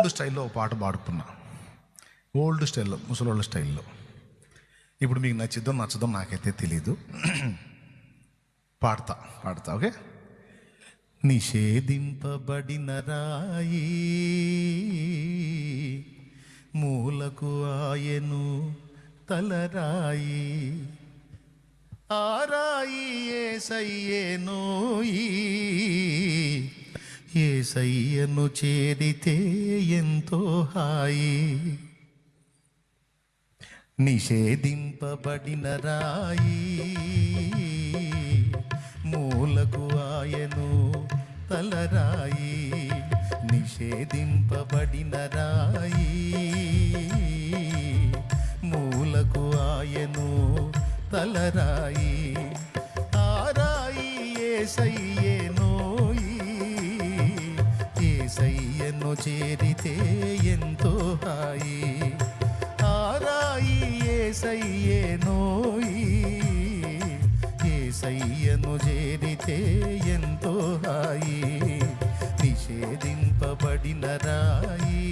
Old స్టైల్లో ఒక పాట పాడుకున్నా. ఓల్డ్ స్టైల్లో, ముసలోళ్ళ స్టైల్లో. ఇప్పుడు మీకు నచ్చదో నాకైతే తెలీదు. పాడతా ఓకే. నిషేధింపబడిన రాయి మూలకు ఆయను తలరాయి, ఆరాయి యేసయ్యేనోయి, యేసయ్యను చేరితే ఎంతో హాయి. నిషేధింపబడిన రాయి మూలకు ఆయను తలరాయి, నిషేధింపబడిన రాయి మూలకు ఆయను తలరాయి, ఆరాయి యేసయ్యేనోయి, యేసయ్యను చేరితే ఎంతో హాయి. ఆరాయి యేసయ్యేనోయి, యేసయ్యను చేరితే ఎంతో హాయి. నిషేధింపబడిన రాయి